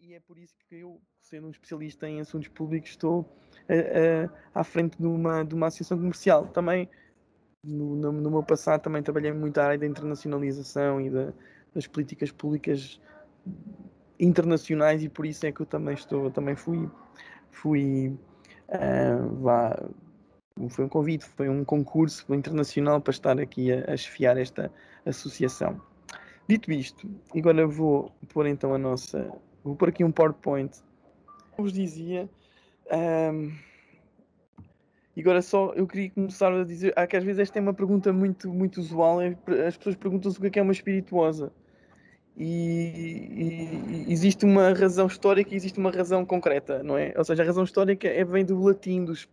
E é por isso que eu, sendo um especialista em assuntos públicos, estou à frente de uma associação comercial. Também, no meu passado, também trabalhei muito na área da internacionalização e das políticas públicas internacionais, e por isso é que eu também fui foi um convite, foi um concurso internacional para estar aqui a chefiar esta associação. Dito isto, agora vou pôr então vou pôr aqui um PowerPoint. Como vos dizia, e agora só eu queria começar a dizer que às vezes esta é uma pergunta muito usual. As pessoas perguntam-se o que é uma espirituosa. E existe uma razão histórica e existe uma razão concreta, não é? Ou seja, a razão histórica vem do latim, de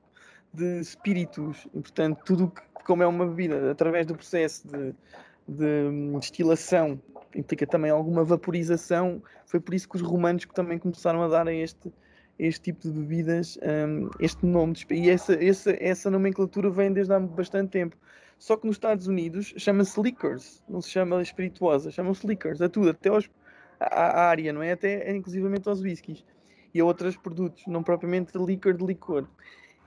espíritos, e portanto, tudo como é uma bebida, através do processo de destilação, implica também alguma vaporização. Foi por isso que os romanos também começaram a dar a este tipo de bebidas este nome. E essa nomenclatura vem desde há bastante tempo. Só que nos Estados Unidos chama-se liquors, não se chama espirituosa, chamam-se liquors, a tudo, até à área, não é? Até inclusivamente aos whiskies e a outros produtos, não propriamente liquor de licor.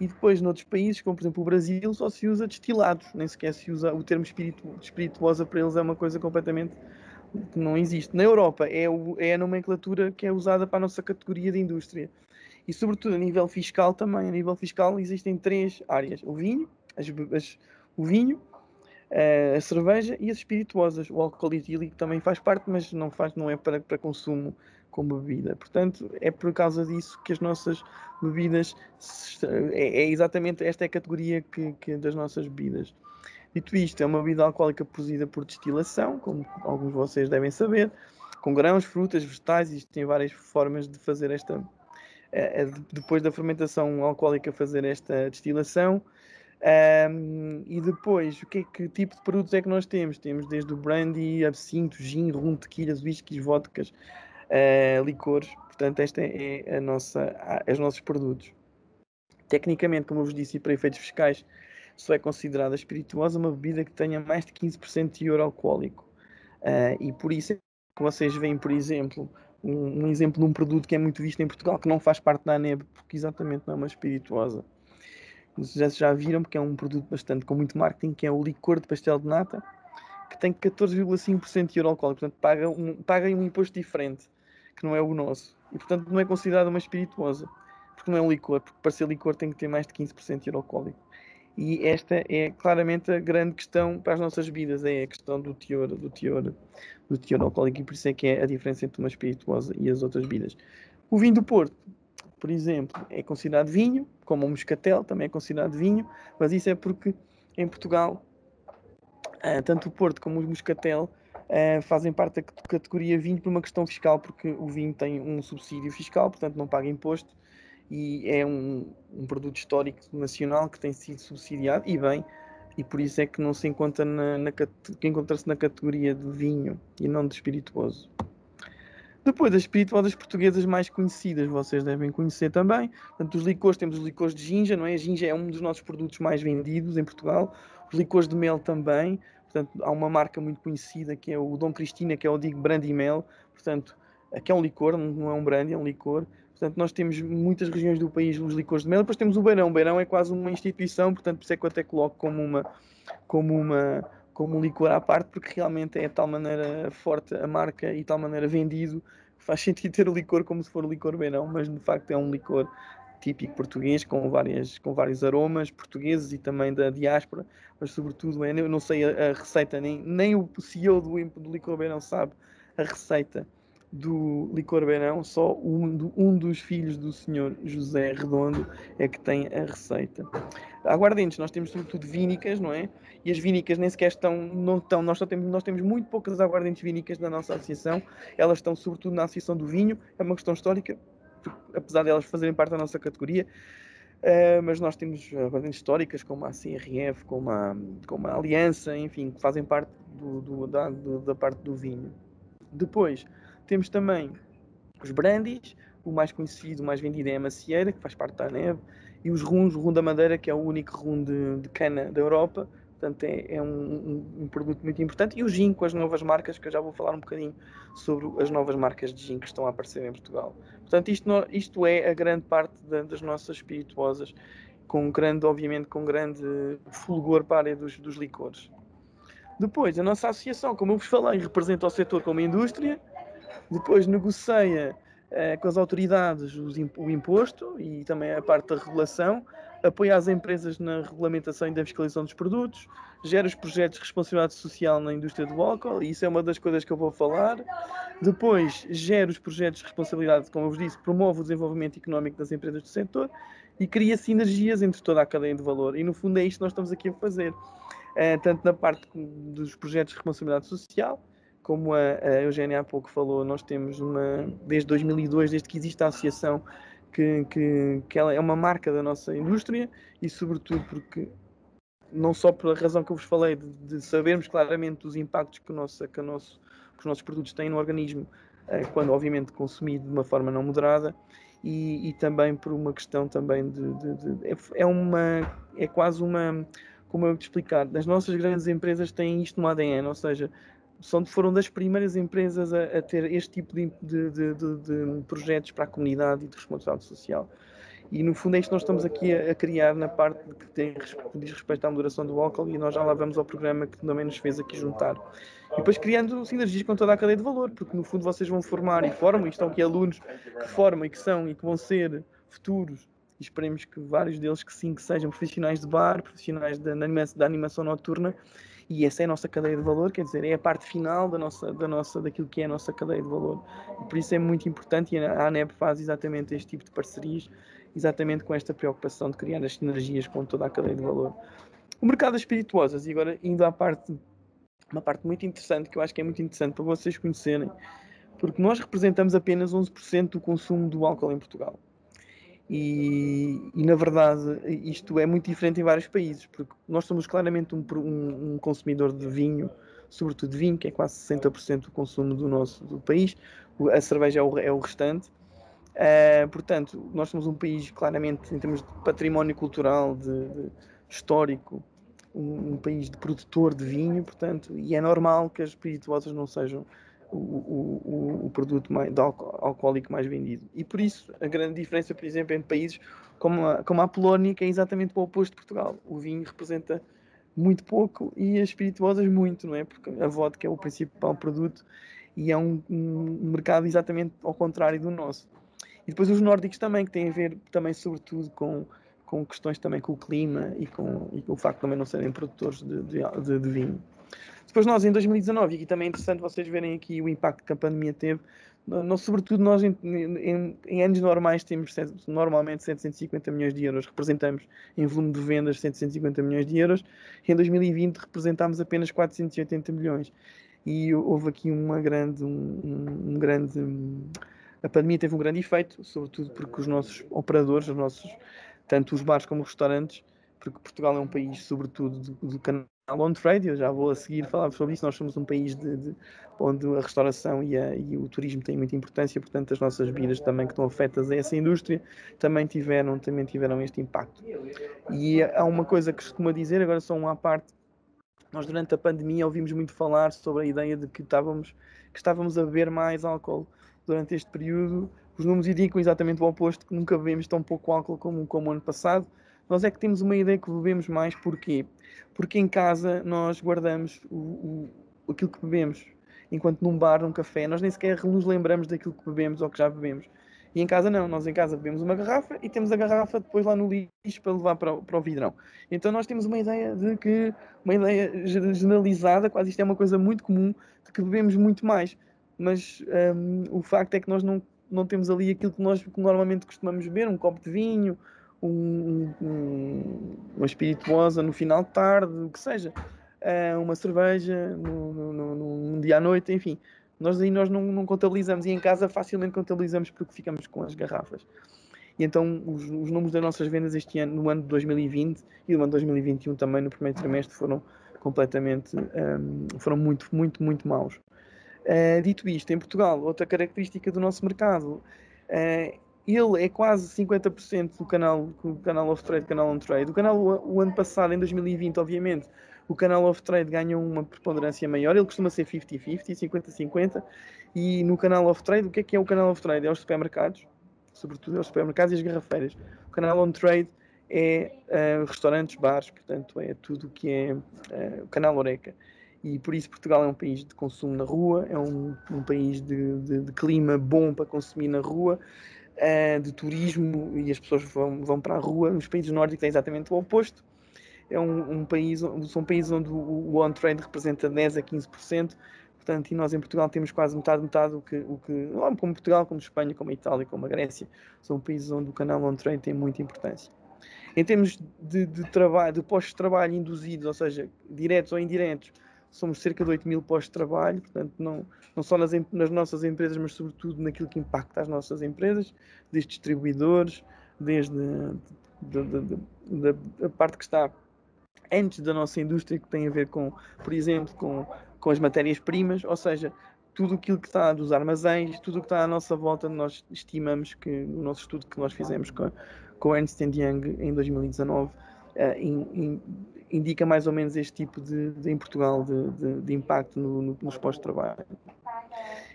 E depois, noutros países, como por exemplo o Brasil, só se usa destilados, nem sequer se usa o termo espirituosa. Para eles é uma coisa completamente que não existe. Na Europa é a nomenclatura que é usada para a nossa categoria de indústria. E sobretudo a nível fiscal também. A nível fiscal existem três áreas: o vinho, o vinho, a cerveja e as espirituosas. O álcool etílico também faz parte, mas não é para consumo como bebida. Portanto, é por causa disso que as nossas bebidas exatamente esta é a categoria das nossas bebidas. Dito isto, é uma bebida alcoólica produzida por destilação, como alguns de vocês devem saber, com grãos, frutas, vegetais. Isto tem várias formas de fazer depois da fermentação alcoólica, fazer esta destilação. E depois, que tipo de produtos é que nós temos? Temos desde o brandy, absinto, gin, rum, tequilas, whiskies, vodkas, licores. Portanto, esta é os nossos produtos. Tecnicamente, como eu vos disse, e para efeitos fiscais, só é considerada espirituosa uma bebida que tenha mais de 15% de teor alcoólico. E por isso é que vocês veem, por exemplo, um exemplo de um produto que é muito visto em Portugal, que não faz parte da ANEB, porque exatamente não é uma espirituosa. Vocês já viram, porque é um produto com muito marketing, que é o licor de pastel de nata, que tem 14,5% de teor alcoólico. Portanto, paga um imposto diferente, que não é o nosso. E, portanto, não é considerado uma espirituosa, porque não é um licor, porque para ser licor tem que ter mais de 15% de teor alcoólico. E esta é claramente a grande questão para as nossas bebidas, é a questão do teor alcoólico, e por isso é que é a diferença entre uma espirituosa e as outras bebidas. O vinho do Porto, por exemplo, é considerado vinho, como o moscatel também é considerado vinho, mas isso é porque em Portugal, tanto o Porto como o moscatel fazem parte da categoria vinho por uma questão fiscal, porque o vinho tem um subsídio fiscal, portanto não paga imposto, e é um produto histórico nacional que tem sido subsidiado, e bem, e por isso é que não se encontra que encontra-se na categoria de vinho e não de espirituoso. Depois, as espirituosas portuguesas mais conhecidas, vocês devem conhecer também. Portanto, os licores, temos os licores de ginja, não é? A ginja é um dos nossos produtos mais vendidos em Portugal. Os licores de mel também. Portanto, há uma marca muito conhecida que é o Dom Cristina, que é o Digo Brandy Mel. Portanto, que é um licor, não é um brandy, é um licor. Portanto, nós temos muitas regiões do país os licores de mel. Depois temos o Beirão. O Beirão é quase uma instituição, portanto, por isso é que eu até coloco como um licor à parte, porque realmente é de tal maneira forte a marca e de tal maneira vendido, que faz sentido ter o licor como se for o licor Beirão, mas de facto é um licor típico português, com vários aromas portugueses e também da diáspora, mas sobretudo, eu não sei a receita, nem o CEO do licor Beirão sabe a receita do licor Beirão, só um dos filhos do senhor José Redondo é que tem a receita. Aguardentes, nós temos sobretudo vínicas, não é? E as vínicas nem sequer nós temos muito poucas aguardentes vínicas na nossa associação. Elas estão sobretudo na associação do vinho, é uma questão histórica, apesar de elas fazerem parte da nossa categoria. Mas nós temos aguardentes históricas como a CRF, como a Aliança, enfim, que fazem parte da parte do vinho. Depois temos também os brandies, o mais conhecido, o mais vendido é a Macieira, que faz parte da ANEB, e os rums, o rum da Madeira, que é o único rum de cana da Europa, Portanto, é um produto muito importante. E o gin com as novas marcas, que eu já vou falar um bocadinho sobre as novas marcas de gin que estão a aparecer em Portugal. Portanto, isto é a grande parte das nossas espirituosas, obviamente, com grande fulgor para a área dos licores. Depois, a nossa associação, como eu vos falei, representa o setor como indústria. Depois negocia com as autoridades o imposto e também a parte da regulação, apoia as empresas na regulamentação e na fiscalização dos produtos, gera os projetos de responsabilidade social na indústria do álcool, e isso é uma das coisas que eu vou falar. Depois, gera os projetos de responsabilidade, como eu vos disse, promove o desenvolvimento económico das empresas do setor e cria sinergias entre toda a cadeia de valor. E no fundo é isto que nós estamos aqui a fazer, tanto na parte dos projetos de responsabilidade social, como a Eugénia há pouco falou, nós temos desde 2002, desde que existe a associação, que ela é uma marca da nossa indústria e sobretudo porque, não só pela razão que eu vos falei, de sabermos claramente os impactos que os nossos produtos têm no organismo, quando obviamente consumido de uma forma não moderada, e também por uma questão também é quase uma, como eu te explicar, as nossas grandes empresas têm isto no ADN, ou seja, foram das primeiras empresas a ter este tipo de projetos para a comunidade e de responsabilidade social. E no fundo é isto que nós estamos aqui a criar na parte que diz respeito à moderação do álcool, e nós já lá vamos ao programa que também nos fez aqui juntar. E depois criando sinergias com toda a cadeia de valor, porque no fundo vocês vão formar e formam, e estão aqui alunos que formam e que são e que vão ser futuros, e esperemos que vários deles que sim, que sejam profissionais de bar, profissionais da animação noturna, e essa é a nossa cadeia de valor, quer dizer, é a parte final daquilo que é a nossa cadeia de valor. E por isso é muito importante, e a ANEP faz exatamente este tipo de parcerias, exatamente com esta preocupação de criar as sinergias com toda a cadeia de valor. O mercado das espirituosas, e agora indo uma parte muito interessante, que eu acho que é muito interessante para vocês conhecerem, porque nós representamos apenas 11% do consumo do álcool em Portugal. E na verdade isto é muito diferente em vários países, porque nós somos claramente um consumidor de vinho, sobretudo de vinho, que é quase 60% do consumo do país, a cerveja é o restante. Portanto, nós somos um país claramente, em termos de património cultural, histórico, um país de produtor de vinho, portanto, e é normal que as espirituosas não sejam o produto alcoólico mais vendido. E por isso, a grande diferença, por exemplo, entre países como a Polónia, que é exatamente o oposto de Portugal. O vinho representa muito pouco e as espirituosas muito, não é? Porque a vodka é o principal produto e é um mercado exatamente ao contrário do nosso. E depois os nórdicos também, que têm a ver também sobretudo com questões também com o clima e com o facto de também não serem produtores de vinho. Depois nós em 2019, e aqui também é interessante vocês verem aqui o impacto que a pandemia teve, sobretudo nós em anos normais temos normalmente 750 milhões de euros, representamos em volume de vendas 750 milhões de euros, e em 2020 representámos apenas 480 milhões. E houve aqui a pandemia teve um grande efeito, sobretudo porque os nossos operadores, tanto os bares como os restaurantes, porque Portugal é um país, sobretudo, do canal on-trade, eu já vou a seguir falar sobre isso. Nós somos um país onde a restauração e o turismo têm muita importância, portanto as nossas vidas também que estão afetas a essa indústria também tiveram este impacto. E há uma coisa que costuma dizer, agora só uma à parte, nós durante a pandemia ouvimos muito falar sobre a ideia de que estávamos a beber mais álcool durante este período. Os números indicam exatamente o oposto, que nunca bebemos tão pouco álcool como o ano passado. Nós é que temos uma ideia que bebemos mais, porquê? Porque em casa nós guardamos aquilo que bebemos, enquanto num bar, num café, nós nem sequer nos lembramos daquilo que bebemos ou que já bebemos. E em casa não, nós em casa bebemos uma garrafa e temos a garrafa depois lá no lixo para levar para o vidrão. Então nós temos uma ideia generalizada, quase isto é uma coisa muito comum, de que bebemos muito mais. Mas o facto é que nós não temos ali aquilo que nós normalmente costumamos beber, um copo de vinho, uma espirituosa no final de tarde, o que seja, uma cerveja num dia à noite, enfim. Nós não contabilizamos, e em casa facilmente contabilizamos porque ficamos com as garrafas. E então os números das nossas vendas este ano, no ano de 2020 e no ano de 2021 também, no primeiro trimestre, foram foram muito maus. Dito isto, em Portugal, outra característica do nosso mercado, ele é quase 50% do canal off-trade, canal on-trade. O ano passado, em 2020, obviamente, o canal off-trade ganha uma preponderância maior, ele costuma ser 50-50, 50-50, e no canal off-trade, o que é o canal off-trade? É os supermercados, sobretudo é os supermercados e as garrafeiras. O canal on-trade é restaurantes, bares, portanto é tudo o que é o canal Horeca. E por isso Portugal é um país de consumo na rua, é um país de clima bom para consumir na rua, de turismo, e as pessoas vão para a rua. Nos países nórdicos é exatamente o oposto. É são países onde o on-trade representa 10 a 15%, portanto, e nós em Portugal temos quase metade, como Portugal, como Espanha, como a Itália, como a Grécia, são países onde o canal on-trade tem muita importância. Em termos de trabalho, de postos de trabalho induzidos, ou seja, diretos ou indiretos, somos cerca de 8 mil postos de trabalho, portanto, não só nas nossas empresas, mas sobretudo naquilo que impacta as nossas empresas, desde distribuidores, desde a parte que está antes da nossa indústria, que tem a ver com, por exemplo, com as matérias-primas, ou seja, tudo aquilo que está dos armazéns, tudo o que está à nossa volta. Nós estimamos que no nosso estudo que nós fizemos com a Ernst Young em 2019 indica mais ou menos este tipo em Portugal de impacto nos postos de trabalho.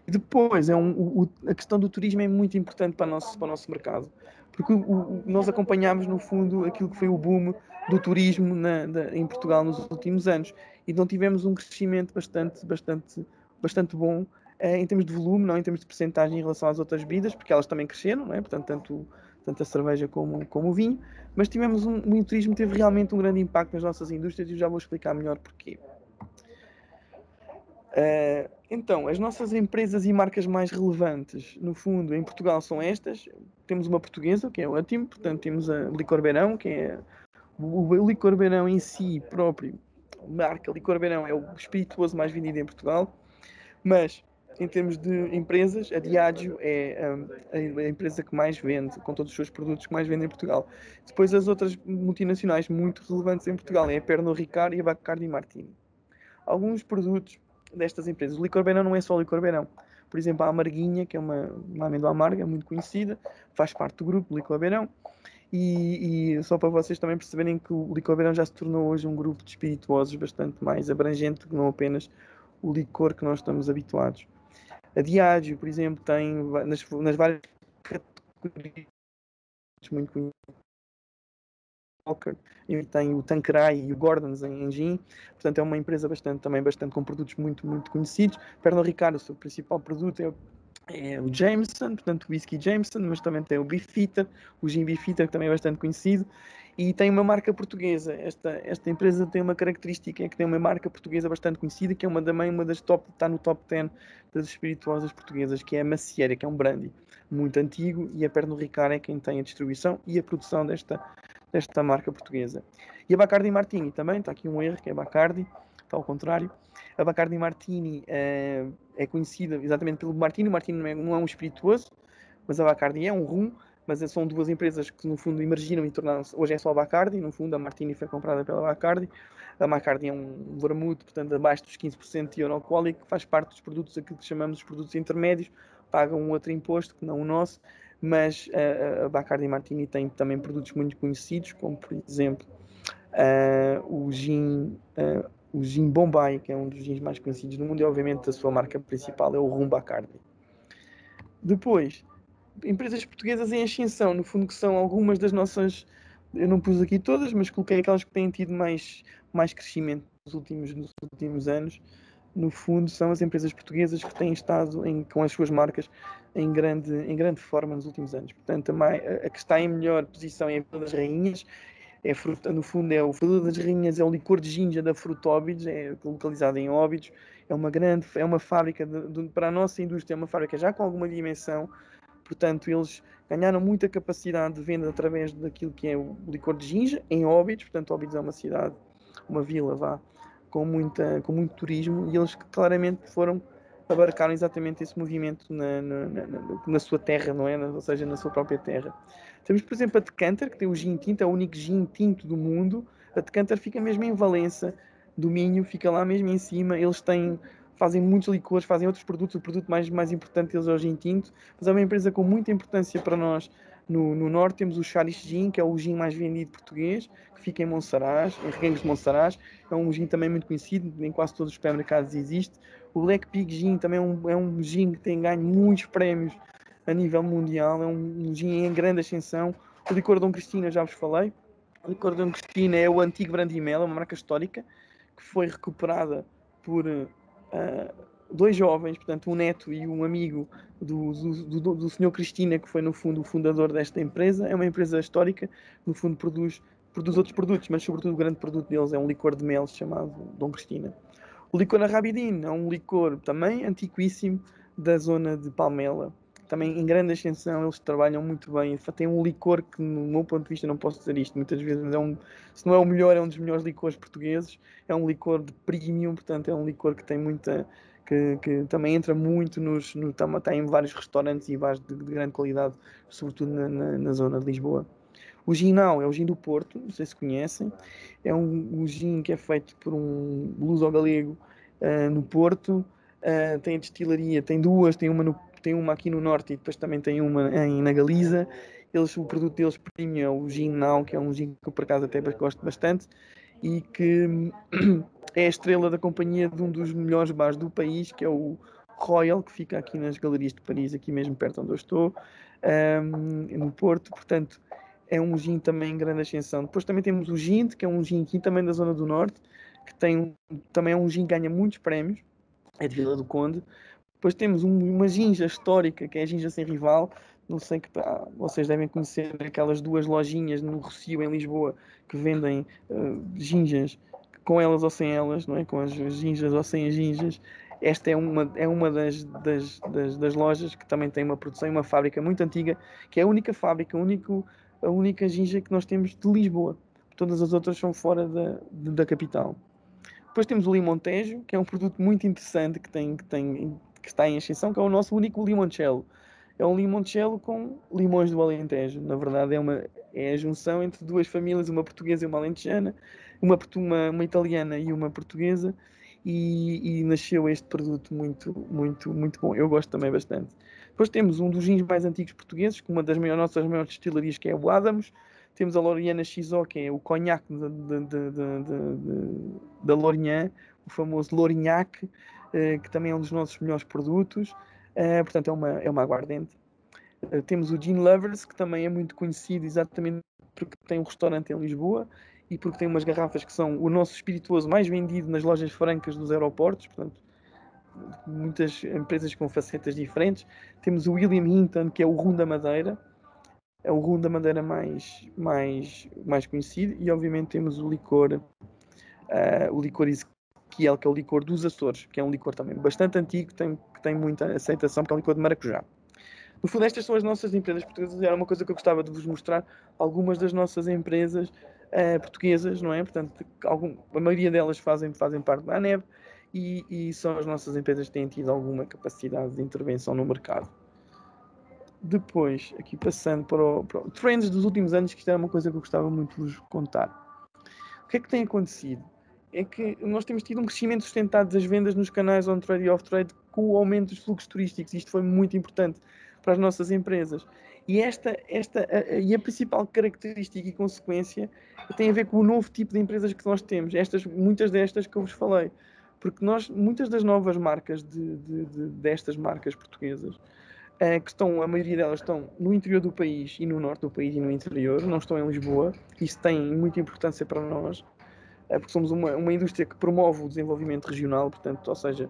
E depois, a questão do turismo é muito importante para o nosso mercado, porque nós acompanhámos, no fundo, aquilo que foi o boom do turismo em Portugal nos últimos anos, e então tivemos um crescimento bastante bom em termos de volume, não em termos de percentagem em relação às outras bebidas, porque elas também cresceram, não é? Portanto, tanto a cerveja como o vinho, mas tivemos o turismo teve realmente um grande impacto nas nossas indústrias, e eu já vou explicar melhor porquê. Então, as nossas empresas e marcas mais relevantes, no fundo, em Portugal são estas. Temos uma portuguesa, que é o Ótimo, portanto temos a Licor Beirão, que é o Licor Beirão em si próprio. A marca Licor Beirão é o espirituoso mais vendido em Portugal, mas em termos de empresas, a Diageo é a empresa que mais vende, com todos os seus produtos que mais vende em Portugal. Depois as outras multinacionais muito relevantes em Portugal é a Pernod Ricard e a Bacardi Martini. Alguns produtos destas empresas. O Licor Beirão não é só o Licor Beirão. Por exemplo, a Amarguinha, que é uma amêndoa amarga muito conhecida, faz parte do grupo Licor Beirão. E só para vocês também perceberem que o Licor Beirão já se tornou hoje um grupo de espirituosos bastante mais abrangente que não apenas o licor que nós estamos habituados. A Diageo, por exemplo, tem nas várias categorias muito conhecidas. E tem o Tanqueray e o Gordon's em gin, portanto é uma empresa também bastante com produtos muito conhecidos. Pernod Ricard, o seu principal produto é o Jameson, portanto o whisky Jameson, mas também tem o Beefeater, o gin Beefeater, que também é bastante conhecido, e tem uma marca portuguesa. Esta empresa tem uma característica, é que tem uma marca portuguesa bastante conhecida, que é uma das top, está no top 10 das espirituosas portuguesas, que é a Macieira, que é um brandy muito antigo, e a Pernod Ricard é quem tem a distribuição e a produção desta marca portuguesa. E a Bacardi Martini também, está aqui um erro, que é Bacardi, está ao contrário. A Bacardi Martini é conhecida exatamente pelo Martini. O Martini não é um espirituoso, mas a Bacardi é um rum, mas são duas empresas que no fundo emergiram e tornaram-se, hoje é só a Bacardi, no fundo a Martini foi comprada pela Bacardi. A Bacardi é um vermute, portanto abaixo dos 15% de teor alcoólico, que faz parte dos produtos, aquilo que chamamos de produtos intermédios, pagam um outro imposto que não o nosso, mas a Bacardi Martini tem também produtos muito conhecidos, como por exemplo o gin Bombay, que é um dos gins mais conhecidos do mundo, e obviamente a sua marca principal é o rum Bacardi. Depois, empresas portuguesas em ascensão, no fundo, que são algumas das nossas, eu não pus aqui todas, mas coloquei aquelas que têm tido mais crescimento nos últimos anos. No fundo, são as empresas portuguesas que têm estado com as suas marcas em grande forma nos últimos anos. Portanto, a que está em melhor posição é a Vila das Rainhas. No fundo, o Vila das Rainhas é o licor de ginja da Frutóbidos, é localizado em Óbidos. É uma fábrica, para a nossa indústria, é uma fábrica já com alguma dimensão. Portanto, eles ganharam muita capacidade de venda através daquilo que é o licor de ginja em Óbidos. Portanto, Óbidos é uma cidade, uma vila, com muito turismo, e eles claramente abarcaram exatamente esse movimento na sua terra, não é? Ou seja, na sua própria terra. Temos, por exemplo, a Decanter, que tem o gin tinto, é o único gin tinto do mundo. A Decanter fica mesmo em Valença, do Minho, fica lá mesmo em cima. Eles fazem muitos licores, fazem outros produtos. O produto mais importante deles é o gin tinto, mas é uma empresa com muita importância para nós no norte temos o Charis Gin, que é o gin mais vendido português, que fica em Monsaraz, em Reguengos de Monsaraz. É um gin também muito conhecido, em quase todos os supermercados existe. O Black Pig Gin também é um gin que tem ganho muitos prémios a nível mundial, é um gin em grande ascensão. O licor Dom Cristina, já vos falei. O licor Dom Cristina é o antigo Brandimel, é uma marca histórica, que foi recuperada por dois jovens, portanto um neto e um amigo do senhor Cristina, que foi no fundo o fundador desta empresa. É uma empresa histórica, no fundo produz outros produtos, mas sobretudo o grande produto deles é um licor de mel chamado Dom Cristina. O licor Arrabidin é um licor também antiquíssimo da zona de Palmela, também em grande ascensão. Eles trabalham muito bem. Tem um licor que, no meu ponto de vista, não posso dizer isto muitas vezes, mas se não é o melhor, é um dos melhores licores portugueses. É um licor de premium, portanto é um licor que tem muita, que também entra muito está em vários restaurantes e bares de grande qualidade, sobretudo na zona de Lisboa. O ginão é o gin do Porto, não sei se conhecem. É um gin que é feito por um luso-galego no Porto. Tem a destilaria, tem duas, tem uma aqui no Norte e depois também tem uma na Galiza. O produto deles premium é o ginão, que é um gin que eu por acaso até gosto bastante e que é a estrela da companhia de um dos melhores bares do país, que é o Royal, que fica aqui nas Galerias de Paris, aqui mesmo perto onde eu estou, no Porto. Portanto, é um gin também em grande ascensão. Depois também temos o Gint, que é um gin aqui também da zona do Norte, que também é um gin que ganha muitos prémios, é de Vila do Conde. Depois temos uma ginja histórica, que é a Ginja Sem Rival. Não sei que vocês devem conhecer aquelas duas lojinhas no Rossio, em Lisboa, que vendem ginjas, com elas ou sem elas, não é? Com as ginjas ou sem as ginjas. Esta é uma das lojas que também tem uma produção e uma fábrica muito antiga, que é a única fábrica, a única ginja que nós temos de Lisboa. Todas as outras são fora da capital. Depois temos o Limontejo, que é um produto muito interessante que está em ascensão, que é o nosso único limoncello. É um limoncello com limões do Alentejo. Na verdade, é a junção entre duas famílias, uma portuguesa e uma alentejana, uma italiana e uma portuguesa, e nasceu este produto muito, muito, muito bom. Eu gosto também bastante. Depois temos um dos gins mais antigos portugueses, com uma das nossas maiores destilarias, que é o Adams. Temos a Laureana XO, que é o conhaque da Lourinhã, o famoso Lourinhac, que também é um dos nossos melhores produtos. Portanto, é uma aguardente. Temos o Gin Lovers, que também é muito conhecido exatamente porque tem um restaurante em Lisboa e porque tem umas garrafas que são o nosso espirituoso mais vendido nas lojas francas dos aeroportos. Portanto, muitas empresas com facetas diferentes. Temos o William Hinton, que é o rum da Madeira. É o rum da Madeira mais conhecido. E obviamente temos o licor Ezequiel, que é o licor dos Açores, que é um licor também bastante antigo, que tem muita aceitação, porque é um licor de maracujá. No fundo, estas são as nossas empresas portuguesas. Era uma coisa que eu gostava de vos mostrar, algumas das nossas empresas portuguesas, não é? Portanto, a maioria delas fazem parte da ANEB e são as nossas empresas que têm tido alguma capacidade de intervenção no mercado. Depois, aqui passando para o trends dos últimos anos, que isto era uma coisa que eu gostava muito de vos contar. O que é que tem acontecido? É que nós temos tido um crescimento sustentado das vendas nos canais on-trade e off-trade com o aumento dos fluxos turísticos. Isto foi muito importante para as nossas empresas. E a principal característica e consequência tem a ver com o novo tipo de empresas que nós temos. Muitas destas que eu vos falei. Porque muitas das novas marcas destas marcas portuguesas, a maioria delas estão no interior do país e no norte do país e no interior, não estão em Lisboa. Isso tem muita importância para nós, porque somos uma indústria que promove o desenvolvimento regional, portanto, ou seja,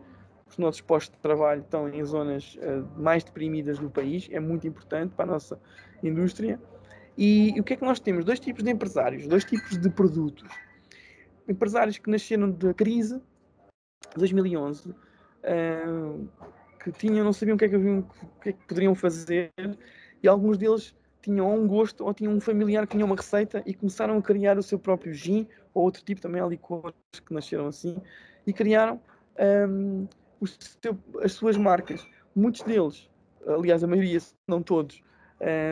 os nossos postos de trabalho estão em zonas mais deprimidas do país. É muito importante para a nossa indústria. E o que é que nós temos? Dois tipos de empresários, dois tipos de produtos. Empresários que nasceram da crise de 2011, que não sabiam o que é que poderiam fazer, e alguns deles tinham um gosto ou tinham um familiar que tinha uma receita e começaram a criar o seu próprio gin ou outro tipo também há licores que nasceram assim e criaram as suas marcas. Muitos deles, aliás a maioria, se não todos,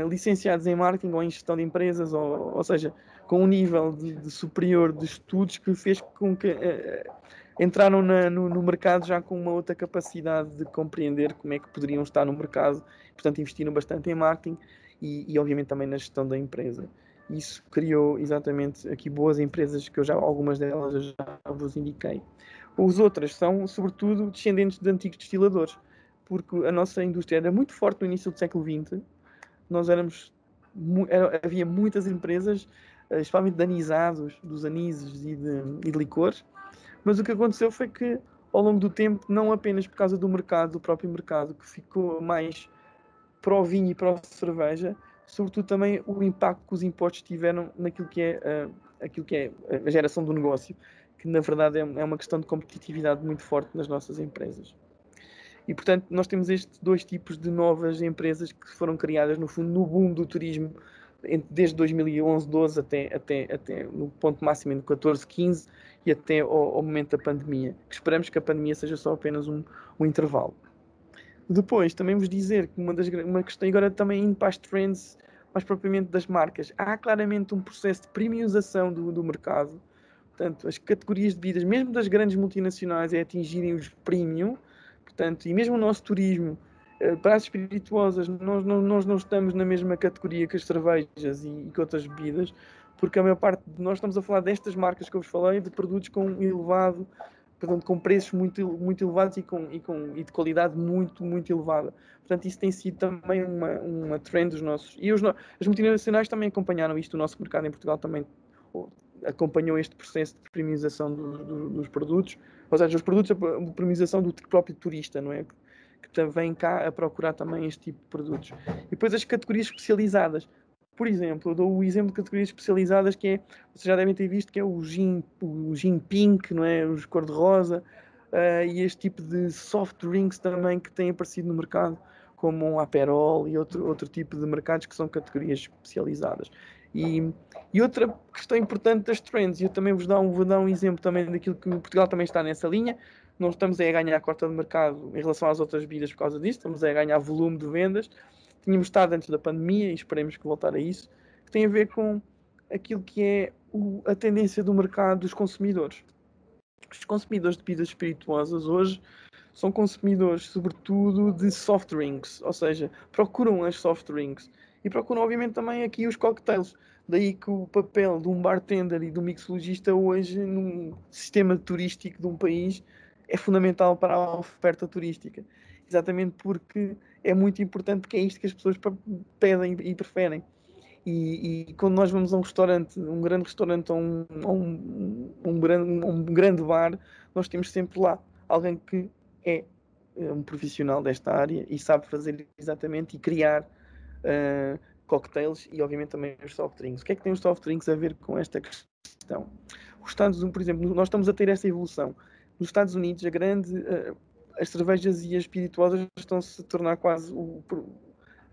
licenciados em marketing ou em gestão de empresas, ou seja, com um nível de superior de estudos que fez com que entraram no mercado já com uma outra capacidade de compreender como é que poderiam estar no mercado, portanto investiram bastante em marketing e obviamente também na gestão da empresa. Isso criou exatamente aqui boas empresas que algumas delas eu já vos indiquei. As outras são, sobretudo, descendentes de antigos destiladores, porque a nossa indústria era muito forte no início do século XX. Nós havia muitas empresas, especialmente de anisados, dos anises e de licores, mas o que aconteceu foi que, ao longo do tempo, não apenas por causa do próprio mercado, que ficou mais para o vinho e para a cerveja, sobretudo também o impacto que os impostos tiveram naquilo aquilo que é a geração do negócio, que na verdade é uma questão de competitividade muito forte nas nossas empresas. E, portanto, nós temos estes dois tipos de novas empresas que foram criadas, no fundo, no boom do turismo, desde 2011, 12 até no ponto máximo de 14, 15 e até ao momento da pandemia. Que esperamos que a pandemia seja só apenas um intervalo. Depois, também vos dizer que uma questão, agora também indo para as trends, mais propriamente das marcas, há claramente um processo de premiumização do mercado. Portanto, as categorias de bebidas, mesmo das grandes multinacionais, é atingirem os premium. Portanto, e mesmo o nosso turismo, para as espirituosas, nós não estamos na mesma categoria que as cervejas e que outras bebidas, porque a maior parte de nós estamos a falar destas marcas que eu vos falei, de produtos com elevado, portanto, com preços muito elevados e de qualidade muito elevada. Portanto, isso tem sido também uma trend dos nossos. E as multinacionais também acompanharam isto, o nosso mercado em Portugal também acompanhou este processo de premiumização dos produtos, ou seja, os produtos, a premiumização do próprio turista, não é? Que vem cá a procurar também este tipo de produtos. E depois as categorias especializadas. Por exemplo, eu dou o exemplo de categorias especializadas que é, vocês já devem ter visto, que é o gin pink, não é? Os cor-de-rosa, e este tipo de soft drinks também que têm aparecido no mercado, como um Aperol e outro tipo de mercados que são categorias especializadas. E outra questão importante das trends, e eu também vou dar um exemplo também daquilo que Portugal também está nessa linha. Não estamos a ganhar a cota de mercado em relação às outras bebidas por causa disso, estamos a ganhar volume de vendas. Tínhamos estado antes da pandemia e esperemos que voltar a isso, que tem a ver com aquilo que é a tendência do mercado dos consumidores. Os consumidores de bebidas espirituosas hoje são consumidores, sobretudo, de soft drinks, ou seja, procuram as soft drinks e procuram, obviamente, também aqui os cocktails. Daí que o papel de um bartender e de um mixologista hoje, num sistema turístico de um país, é fundamental para a oferta turística. Exatamente porque é muito importante, porque é isto que as pessoas pedem e preferem. E quando nós vamos a um restaurante, um grande restaurante ou um grande bar, nós temos sempre lá alguém que é um profissional desta área e sabe fazer exatamente e criar cocktails e obviamente também os soft drinks. O que é que tem os soft drinks a ver com esta questão? Os Estados Unidos, por exemplo, nós estamos a ter essa evolução. Nos Estados Unidos, as cervejas e as espirituosas estão-se a tornar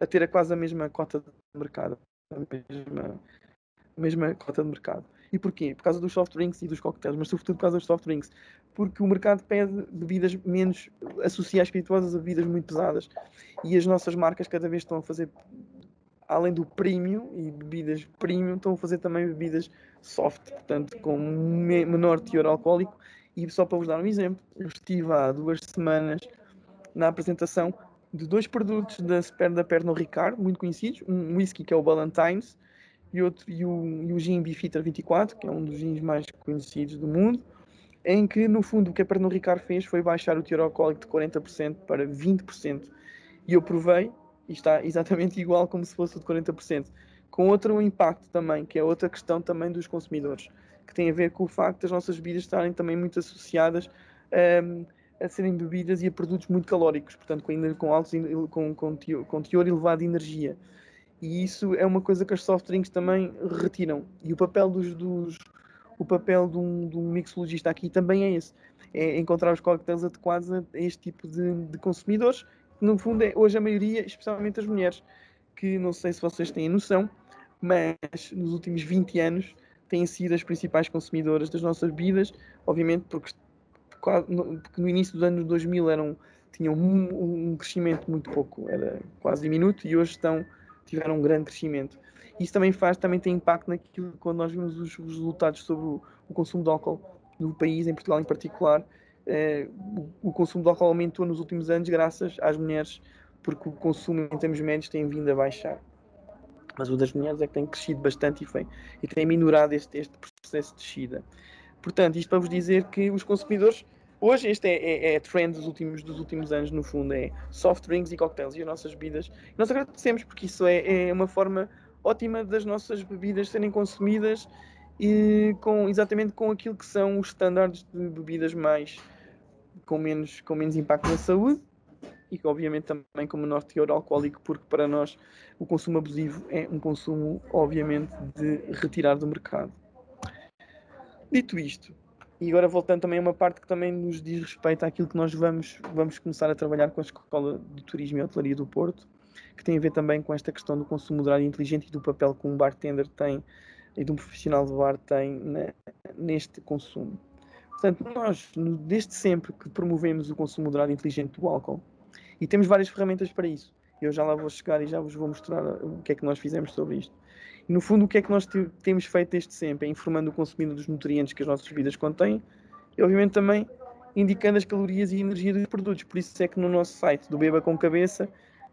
a ter quase a mesma cota de mercado. A mesma cota de mercado. E porquê? Por causa dos soft drinks e dos cocktails, mas sobretudo por causa dos soft drinks. Porque o mercado pede bebidas menos, associa as espirituosas a bebidas muito pesadas. E as nossas marcas cada vez estão a fazer, além do premium e bebidas premium, estão a fazer também bebidas soft, portanto com menor teor alcoólico. E só para vos dar um exemplo, eu estive há 2 semanas na apresentação de 2 produtos da Pernod Ricard, muito conhecidos, um whisky que é o Ballantines e o gin Beefeater 24, que é um dos gins mais conhecidos do mundo, em que no fundo o que a Pernod Ricard fez foi baixar o teor alcoólico de 40% para 20%. E eu provei e está exatamente igual como se fosse o de 40%, com outro impacto também, que é outra questão também dos consumidores, que tem a ver com o facto das nossas bebidas estarem também muito associadas a serem bebidas e a produtos muito calóricos, portanto com teor elevado de energia. E isso é uma coisa que as soft drinks também retiram. E o papel o papel de um mixologista aqui também é esse. É encontrar os cocktails adequados a este tipo de consumidores. No fundo, é hoje a maioria, especialmente as mulheres, que não sei se vocês têm noção, mas nos últimos 20 anos têm sido as principais consumidoras das nossas bebidas, obviamente porque no início dos anos 2000 tinham um crescimento muito pouco, era quase diminuto, e hoje tiveram um grande crescimento. Isso também tem impacto naquilo quando nós vimos os resultados sobre o consumo de álcool no país, em Portugal em particular. O consumo de álcool aumentou nos últimos anos graças às mulheres, porque o consumo em termos médios tem vindo a baixar. mas o das mulheres é que tem crescido bastante e tem minorado este processo de descida. Portanto, isto para vos dizer que os consumidores, hoje este é trend dos últimos anos, no fundo, é soft drinks e cocktails e as nossas bebidas. Nós agradecemos porque isso é uma forma ótima das nossas bebidas serem consumidas e exatamente com aquilo que são os estándares de bebidas com menos impacto na saúde e que obviamente também com menor teor alcoólico, porque para nós o consumo abusivo é um consumo obviamente de retirar do mercado. Dito isto, e agora voltando também a uma parte que também nos diz respeito àquilo que nós vamos começar a trabalhar com a Escola de Turismo e Hotelaria do Porto, que tem a ver também com esta questão do consumo moderado e inteligente e do papel que um bartender tem e de um profissional de bar tem neste consumo. Portanto, nós, desde sempre que promovemos o consumo moderado e inteligente do álcool, e temos várias ferramentas para isso, eu já lá vou chegar e já vos vou mostrar o que é que nós fizemos sobre isto. E, no fundo, o que é que nós temos feito desde sempre? É informando o consumidor dos nutrientes que as nossas bebidas contêm e, obviamente, também indicando as calorias e energia dos produtos. Por isso é que no nosso site do Beba com Cabeça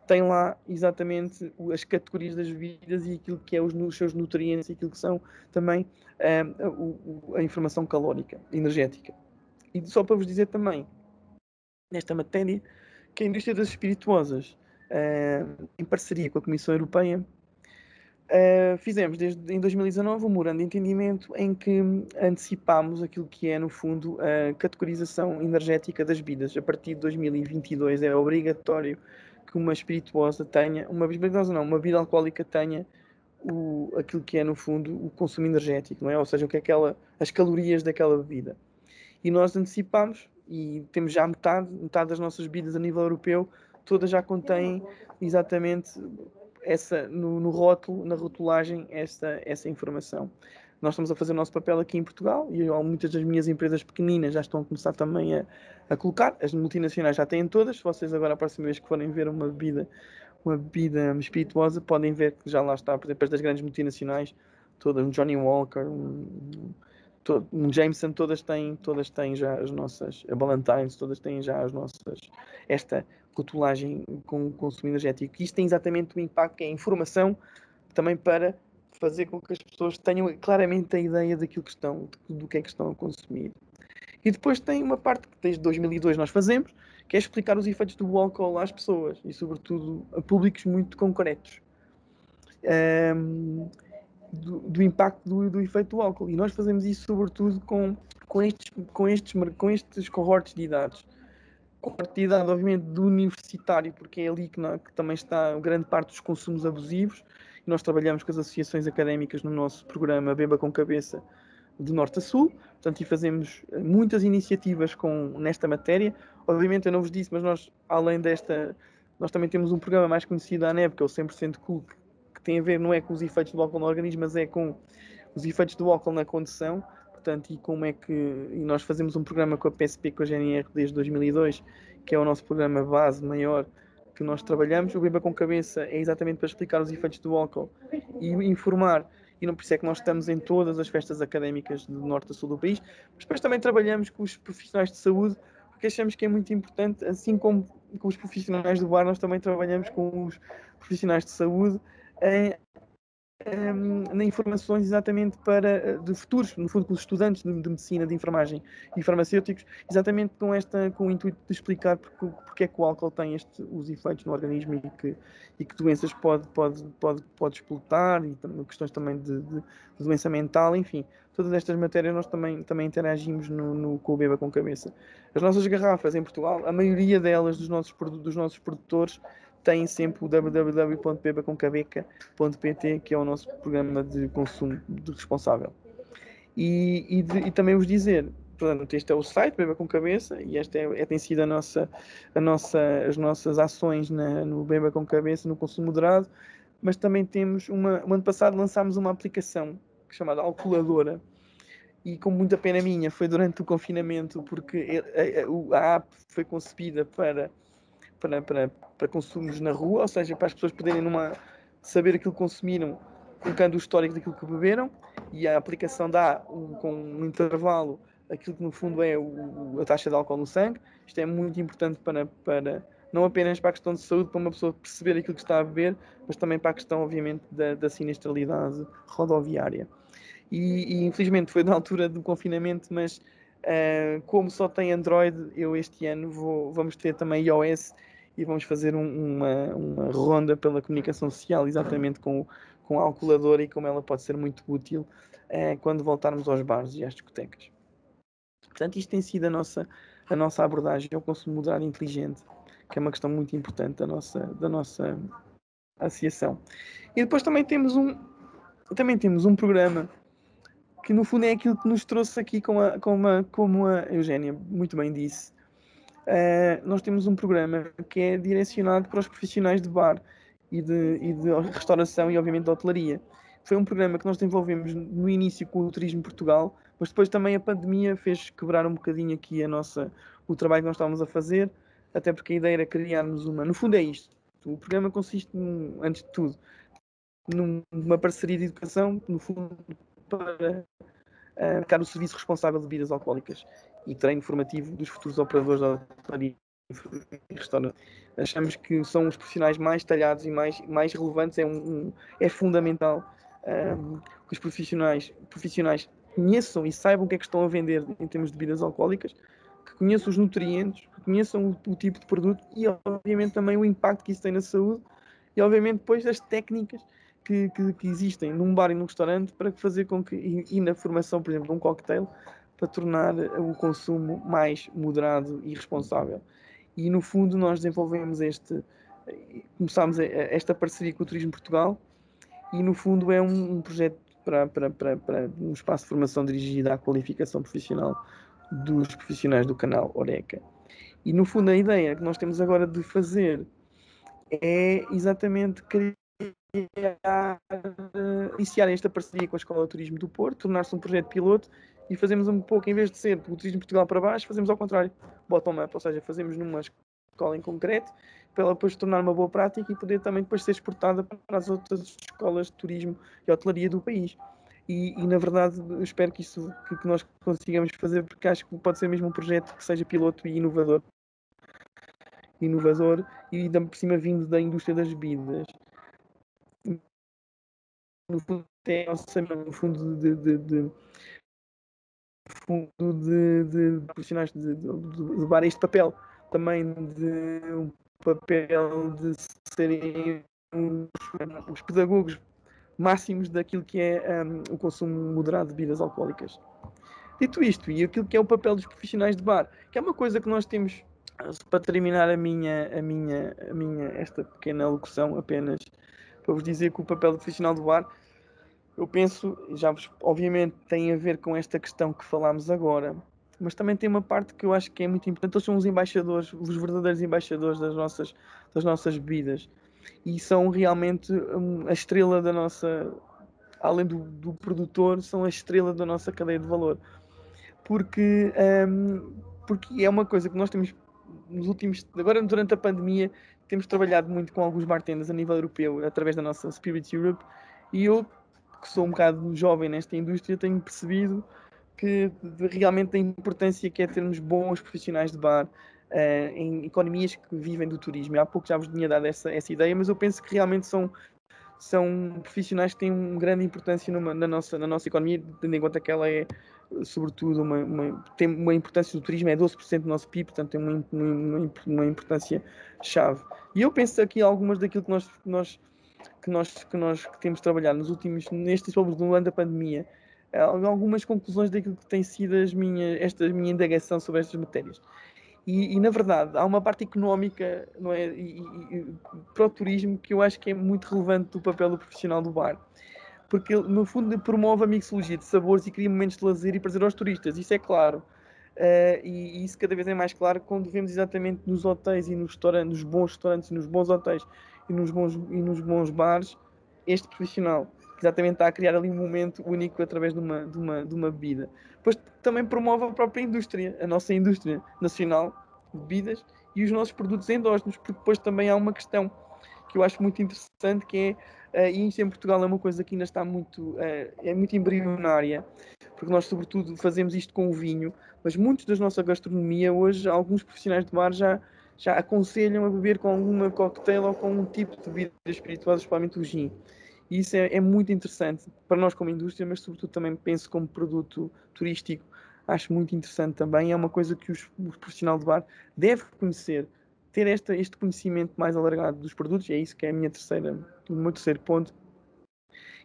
tem lá exatamente as categorias das bebidas e aquilo que é os seus nutrientes e aquilo que são também a informação calórica, energética. E só para vos dizer também, nesta matéria, que a indústria das espirituosas, em parceria com a Comissão Europeia, fizemos em 2019 um memorando de entendimento em que antecipámos aquilo que é, no fundo, a categorização energética das bebidas. A partir de 2022 é obrigatório que uma espirituosa tenha, uma bebida alcoólica tenha aquilo que é, no fundo, o consumo energético, não é? Ou seja, o que é as calorias daquela bebida. E nós antecipámos e temos já metade das nossas bebidas a nível europeu, todas já contêm exatamente no rótulo, na rotulagem, essa informação. Nós estamos a fazer o nosso papel aqui em Portugal e muitas das minhas empresas pequeninas já estão a começar também a colocar. As multinacionais já têm todas. Se vocês agora, a próxima vez que forem ver uma bebida espirituosa, podem ver que já lá está, por exemplo, as das grandes multinacionais, todas, um Johnny Walker, um Jameson, todas têm já as nossas, a Ballantines, todas têm já as nossas, esta rotulagem com consumo energético. Isto tem exatamente o impacto que é a informação também para fazer com que as pessoas tenham claramente a ideia do que é que estão a consumir. E depois tem uma parte que desde 2002 nós fazemos, que é explicar os efeitos do álcool às pessoas e sobretudo a públicos muito concretos. Do impacto do efeito do álcool. E nós fazemos isso sobretudo com estes cohortes de idades. Cohorte de idade, obviamente, do universitário, porque é ali que também está grande parte dos consumos abusivos. E nós trabalhamos com as associações académicas no nosso programa Beba com Cabeça, de norte a sul. Portanto, e fazemos muitas iniciativas nesta matéria. Obviamente, eu não vos disse, mas nós, além desta, nós também temos um programa mais conhecido à NEP, que é o 100% Cool, que tem a ver, não é com os efeitos do álcool no organismo, mas é com os efeitos do álcool na condução. Portanto, e nós fazemos um programa com a PSP, com a GNR, desde 2002, que é o nosso programa base maior que nós trabalhamos. O Beba com Cabeça é exatamente para explicar os efeitos do álcool e informar, e não por isso é que nós estamos em todas as festas académicas do norte a sul do país, mas depois também trabalhamos com os profissionais de saúde, porque achamos que é muito importante, assim como com os profissionais do bar, nós também trabalhamos com os profissionais de saúde na informações exatamente de futuros, no fundo, com os estudantes de medicina, de enfermagem e farmacêuticos, exatamente com o intuito de explicar porque é que o álcool tem os efeitos no organismo e que doenças pode explotar, e questões também de doença mental, enfim. Todas estas matérias nós também interagimos com o Beba com Cabeça. As nossas garrafas em Portugal, a maioria delas dos nossos produtores, têm sempre o www.bebacomcabeca.pt, que é o nosso programa de consumo responsável. E também vos dizer, portanto, este é o site Beba com Cabeça, e esta tem sido as nossas ações no Beba com Cabeça, no consumo moderado, mas também temos o ano passado lançámos uma aplicação chamada Alcoladora, e com muita pena minha, foi durante o confinamento, porque a app foi concebida para consumos na rua, ou seja, para as pessoas poderem saber aquilo que consumiram, colocando o histórico daquilo que beberam, e a aplicação dá com um intervalo aquilo que no fundo é a taxa de álcool no sangue. Isto é muito importante para não apenas para a questão de saúde, para uma pessoa perceber aquilo que está a beber, mas também para a questão, obviamente, da sinistralidade rodoviária. E infelizmente foi na altura do confinamento, mas como só tem Android, eu este ano vamos ter também iOS e vamos fazer uma ronda pela comunicação social, exatamente com a calculadora e como ela pode ser muito útil quando voltarmos aos bares e às discotecas. Portanto, isto tem sido a nossa abordagem ao consumo moderado e inteligente, que é uma questão muito importante da nossa associação. E depois também temos um programa que no fundo é aquilo que nos trouxe aqui como a Eugénia muito bem disse. Nós temos um programa que é direcionado para os profissionais de bar e de restauração e obviamente de hotelaria. Foi um programa que nós desenvolvemos no início com o Turismo Portugal, mas depois também a pandemia fez quebrar um bocadinho aqui o trabalho que nós estávamos a fazer, até porque a ideia era criarmos no fundo é isto. O programa consiste, antes de tudo, numa parceria de educação, no fundo, para ficar no serviço responsável de bebidas alcoólicas e treino formativo dos futuros operadores da hotelaria e restaurante. Achamos que são os profissionais mais talhados e mais relevantes. É fundamental que os profissionais conheçam e saibam o que é que estão a vender em termos de bebidas alcoólicas, que conheçam os nutrientes, que conheçam o tipo de produto e, obviamente, também o impacto que isso tem na saúde e, obviamente, depois as técnicas que existem num bar e num restaurante para fazer com que, e na formação, por exemplo, de um cocktail, para tornar o consumo mais moderado e responsável. E no fundo nós desenvolvemos começámos esta parceria com o Turismo Portugal e no fundo é um projeto para um espaço de formação dirigido à qualificação profissional dos profissionais do canal Oreca. E no fundo a ideia que nós temos agora de fazer é exatamente iniciar esta parceria com a Escola de Turismo do Porto, tornar-se um projeto piloto e fazemos um pouco, em vez de ser o Turismo Portugal para baixo, fazemos ao contrário, bottom-up, ou seja, fazemos numa escola em concreto, para ela depois tornar uma boa prática e poder também depois ser exportada para as outras escolas de turismo e hotelaria do país. E na verdade, eu espero que nós consigamos fazer, porque acho que pode ser mesmo um projeto que seja piloto e inovador e por cima vindo da indústria das bebidas. No fundo, é no fundo de profissionais de bar este papel também de um papel de serem os pedagogos máximos daquilo que é o consumo moderado de bebidas alcoólicas. Dito isto, e aquilo que é o papel dos profissionais de bar, que é uma coisa que nós temos, para terminar esta pequena locução apenas, para vos dizer que o papel do profissional do bar, eu penso, obviamente tem a ver com esta questão que falámos agora, mas também tem uma parte que eu acho que é muito importante. Eles são os embaixadores, os verdadeiros embaixadores das nossas bebidas e são realmente a estrela da nossa, além do produtor, são a estrela da nossa cadeia de valor. Porque é uma coisa que nós temos agora durante a pandemia, temos trabalhado muito com alguns bartenders a nível europeu, através da nossa Spirit Europe, e eu, que sou um bocado jovem nesta indústria, tenho percebido que realmente a importância que é termos bons profissionais de bar em economias que vivem do turismo. Há pouco já vos tinha dado essa ideia, mas eu penso que realmente são profissionais que têm uma grande importância na nossa economia, tendo em conta que ela é, sobretudo, tem uma importância do turismo, é 12% do nosso PIB, portanto tem uma importância chave. E eu penso aqui algumas daquilo que nós temos trabalhado nestes no ano da pandemia, algumas conclusões daquilo que tem sido esta minha indagação sobre estas matérias. E, na verdade, há uma parte económica, não é, para o turismo que eu acho que é muito relevante do papel do profissional do bar. Porque ele, no fundo, promove a mixologia de sabores e cria momentos de lazer e prazer aos turistas. Isso é claro. E isso cada vez é mais claro quando vemos exatamente nos hotéis e nos bons restaurantes, nos bons hotéis e nos bons bares, este profissional que exatamente está a criar ali um momento único através de uma bebida. Depois também promove a própria indústria, a nossa indústria nacional de bebidas e os nossos produtos endógenos, porque depois também há uma questão que eu acho muito interessante, que é, e isto em Portugal é uma coisa que ainda está muito, é muito embrionária, porque nós, sobretudo, fazemos isto com o vinho, mas muitos da nossa gastronomia hoje, alguns profissionais de bar já aconselham a beber com alguma cocktail ou com um tipo de bebida espirituosa, especialmente o gin. E isso é muito interessante para nós como indústria, mas sobretudo também penso como produto turístico. Acho muito interessante também. É uma coisa que o profissional de bar deve conhecer, ter este conhecimento mais alargado dos produtos, e é isso que é o meu terceiro ponto,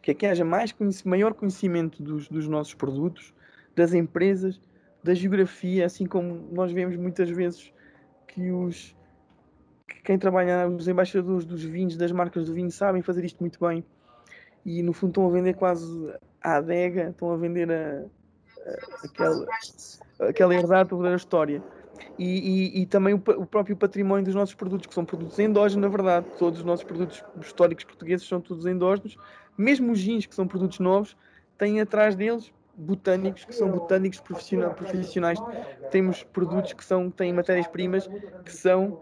que é que haja maior conhecimento dos nossos produtos, das empresas, da geografia, assim como nós vemos muitas vezes que quem trabalha, os embaixadores dos vinhos, das marcas do vinho, sabem fazer isto muito bem e no fundo estão a vender quase à adega, estão a vender aquela herdade para a história. E também o próprio património dos nossos produtos, que são produtos endógenos, na verdade. Todos os nossos produtos históricos portugueses são todos endógenos. Mesmo os gins, que são produtos novos, têm atrás deles botânicos, que são botânicos profissionais. Temos produtos que têm matérias-primas que são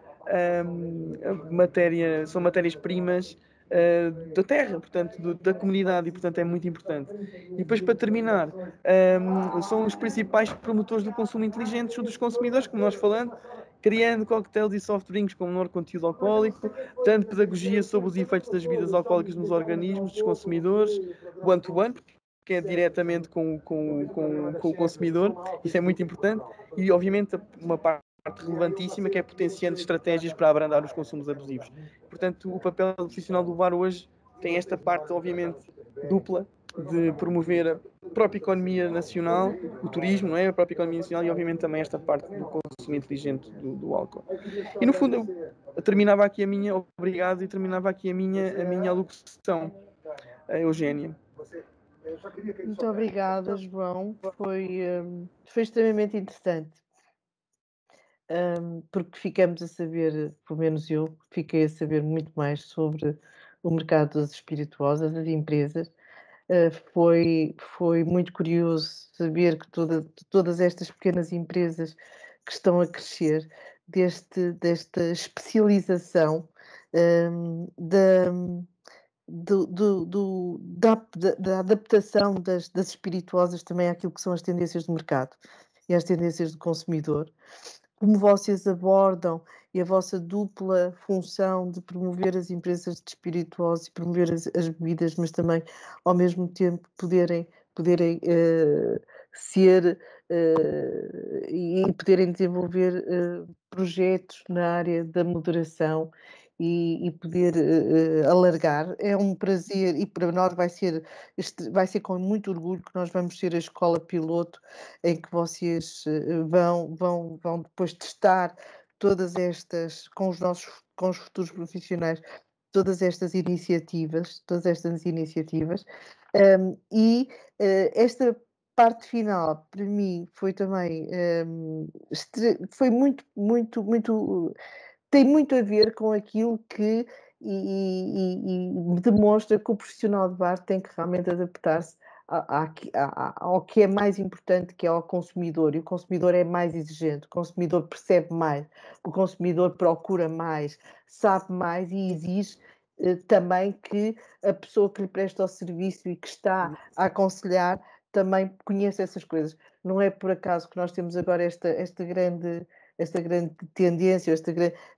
matérias-primas da terra, portanto, da comunidade, e portanto é muito importante. E depois, para terminar, são os principais promotores do consumo inteligente junto dos consumidores, como nós falamos, criando cocktails e soft drinks com menor conteúdo alcoólico, dando pedagogia sobre os efeitos das bebidas alcoólicas nos organismos dos consumidores, one-to-one, que é diretamente com o consumidor, isso é muito importante, e obviamente uma parte relevantíssima, que é potenciando estratégias para abrandar os consumos abusivos. Portanto, o papel do profissional do bar hoje tem esta parte, obviamente, dupla, de promover a própria economia nacional, o turismo, não é? A própria economia nacional e, obviamente, também esta parte do consumo inteligente do álcool. E, no fundo, eu terminava aqui obrigado, e terminava aqui a minha alocução, a Eugénia. Muito obrigada, João. Foi extremamente interessante. Porque ficamos a saber, pelo menos eu, fiquei a saber muito mais sobre o mercado das espirituosas, das empresas. Foi muito curioso saber que todas estas pequenas empresas que estão a crescer, desta especialização, da, da adaptação das espirituosas também àquilo que são as tendências do mercado e às tendências do consumidor, como vocês abordam e a vossa dupla função de promover as empresas de espirituosos e promover as bebidas, mas também, ao mesmo tempo, poderem ser e poderem desenvolver projetos na área da moderação e poder alargar. É um prazer e para nós vai ser com muito orgulho que nós vamos ser a escola piloto em que vocês vão depois testar todas estas, com os futuros profissionais, todas estas iniciativas, esta parte final, para mim, foi também, foi muito, tem muito a ver com aquilo que me demonstra que o profissional de bar tem que realmente adaptar-se ao que é mais importante, que é ao consumidor, e o consumidor é mais exigente, o consumidor percebe mais, o consumidor procura mais, sabe mais e exige também que a pessoa que lhe presta o serviço e que está a aconselhar também conheça essas coisas. Não é por acaso que nós temos agora esta grande tendência,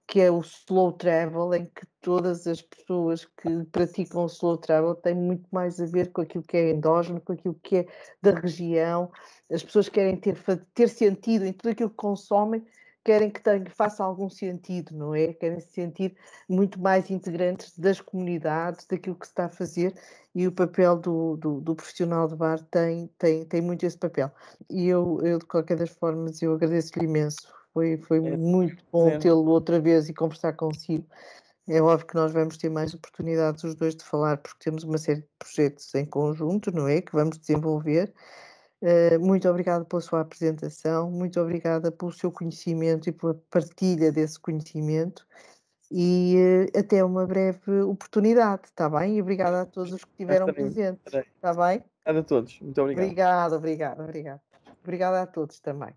que é o slow travel, em que todas as pessoas que praticam o slow travel têm muito mais a ver com aquilo que é endógeno, com aquilo que é da região. As pessoas querem ter sentido em tudo aquilo que consomem, querem que faça algum sentido, não é? Querem se sentir muito mais integrantes das comunidades, daquilo que se está a fazer, e o papel do profissional de bar tem muito esse papel. E eu de qualquer das formas, eu agradeço-lhe imenso. Foi muito bom tê-lo outra vez e conversar consigo. É óbvio que nós vamos ter mais oportunidades os dois de falar, porque temos uma série de projetos em conjunto, não é? Que vamos desenvolver. Muito obrigada pela sua apresentação, muito obrigada pelo seu conhecimento e pela partilha desse conhecimento, e até uma breve oportunidade, está bem? E obrigada a todos os que estiveram presentes, está bem? Obrigado a todos, muito obrigado. Obrigada a todos também.